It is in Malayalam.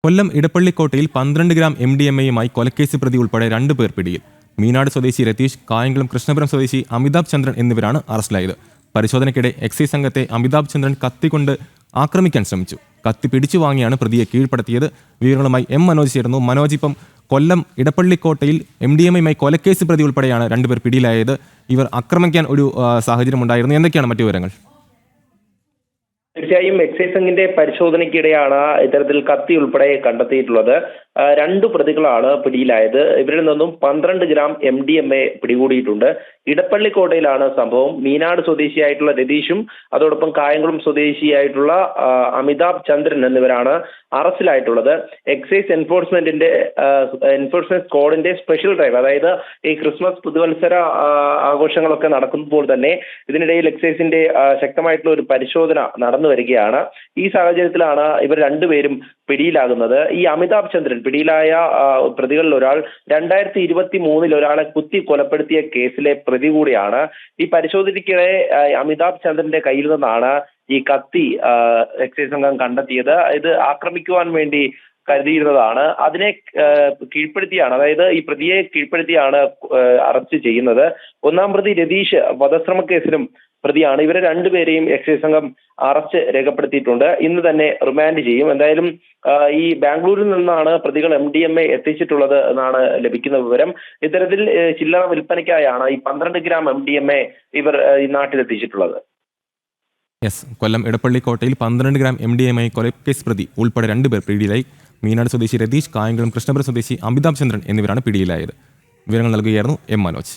കൊല്ലം ഇടപ്പള്ളിക്കോട്ടയിൽ 12 ഗ്രാം MDMA-യുമായി കൊലക്കേസ് പ്രതി ഉൾപ്പെടെ 2 പേർ പിടിയിൽ. മീനാട് സ്വദേശി രതീഷ്, കായംകുളം കൃഷ്ണപുരം സ്വദേശി അമിതാഭ് ചന്ദ്രൻ എന്നിവരാണ് അറസ്റ്റിലായത്. പരിശോധനയ്ക്കിടെ എക്സൈസ് സംഘത്തെ അമിതാഭ് ചന്ദ്രൻ കത്തികൊണ്ട് ആക്രമിക്കാൻ ശ്രമിച്ചു. കത്തി പിടിച്ചു വാങ്ങിയാണ് പ്രതിയെ കീഴ്പ്പെടുത്തിയത്. വിവരങ്ങളുമായി മനോജ് ചേർന്നു. മനോജ്, ഇപ്പം കൊല്ലം ഇടപ്പള്ളിക്കോട്ടയിൽ MDMA-യുമായി കൊലക്കേസ് പ്രതി ഉൾപ്പെടെയാണ് 2 പേർ പിടിയിലായത്. ഇവർ ആക്രമിക്കാൻ ഒരു സാഹചര്യം ഉണ്ടായിരുന്നു. എന്തൊക്കെയാണ് മറ്റു വിവരങ്ങൾ? തീർച്ചയായും എക്സൈസ് സംഘിന്റെ പരിശോധനയ്ക്കിടെയാണ് ഇത്തരത്തിൽ കത്തി ഉൾപ്പെടെ കണ്ടെത്തിയിട്ടുള്ളത്. 2 പ്രതികളാണ് പിടിയിലായത്. ഇവരിൽ നിന്നും 12 ഗ്രാം MDMA പിടികൂടിയിട്ടുണ്ട്. ഇടപ്പള്ളിക്കോട്ടയിലാണ് സംഭവം. മീനാട് സ്വദേശിയായിട്ടുള്ള രതീഷും അതോടൊപ്പം കായംകുളം സ്വദേശിയായിട്ടുള്ള അമിതാഭ് ചന്ദ്രൻ എന്നിവരാണ് അറസ്റ്റിലായിട്ടുള്ളത്. എക്സൈസ് എൻഫോഴ്സ്മെന്റ് സ്ക്വാഡിന്റെ സ്പെഷ്യൽ ഡ്രൈവ്, അതായത് ഈ ക്രിസ്മസ് പുതുവത്സര ആഘോഷങ്ങളൊക്കെ നടക്കുമ്പോൾ തന്നെ ഇതിനിടയിൽ എക്സൈസിന്റെ ശക്തമായിട്ടുള്ള ഒരു പരിശോധന നടന്നു വരികയാണ്. ഈ സാഹചര്യത്തിലാണ് ഇവർ 2 പേരും പിടിയിലാകുന്നത്. ഈ അമിതാഭ് ചന്ദ്രൻ പിടിയിലായ പ്രതികളിൽ ഒരാൾ 2023 ഒരാളെ കുത്തി കൊലപ്പെടുത്തിയ കേസിലെ പ്രതി കൂടിയാണ്. ഈ പരിശോധനയ്ക്കിടെ അമിതാഭ് ചന്ദ്രന്റെ കയ്യിൽ നിന്നാണ് ഈ കത്തി എക്സൈസ് സംഘം കണ്ടെത്തിയത്. ഇത് ആക്രമിക്കുവാൻ വേണ്ടി കരുതിയിരുന്നതാണ്. അതിനെ കീഴ്പ്പെടുത്തിയാണ്, അതായത് ഈ പ്രതിയെ കീഴ്പ്പെടുത്തിയാണ് അറസ്റ്റ് ചെയ്യുന്നത്. 1-ാം പ്രതി രതീഷ് വധശ്രമ കേസിലും പ്രതിയാണ്. ഇവരെ 2 പേരെയും എക്സൈസ് സംഘം അറസ്റ്റ് രേഖപ്പെടുത്തിയിട്ടുണ്ട്. ഇന്ന് തന്നെ റിമാൻഡ് ചെയ്യും. എന്തായാലും ഈ ബാംഗ്ലൂരിൽ നിന്നാണ് പ്രതികൾ MDMA എത്തിച്ചിട്ടുള്ളത് എന്നാണ് ലഭിക്കുന്ന വിവരം. ഇത്തരത്തിൽ ചില്ലറ വിൽപ്പനയ്ക്കായാണ് ഈ 12 ഗ്രാം MDMA ഇവർ ഈ നാട്ടിലെത്തിച്ചിട്ടുള്ളത്. കൊല്ലം ഇടപ്പള്ളിക്കോട്ടയിൽ 12 ഗ്രാം MDMA കൊലക്കേസ് പ്രതി ഉൾപ്പെടെ 2 പേർ പിടിയിലായി. മീനാട് സ്വദേശി രതീഷ്, കായംകുളം കൃഷ്ണപുരം സ്വദേശി അമിതാഭ് ചന്ദ്രൻ എന്നിവരാണ് പിടിയിലായത്. വിവരങ്ങൾ നൽകുകയായിരുന്നു മനോജ്.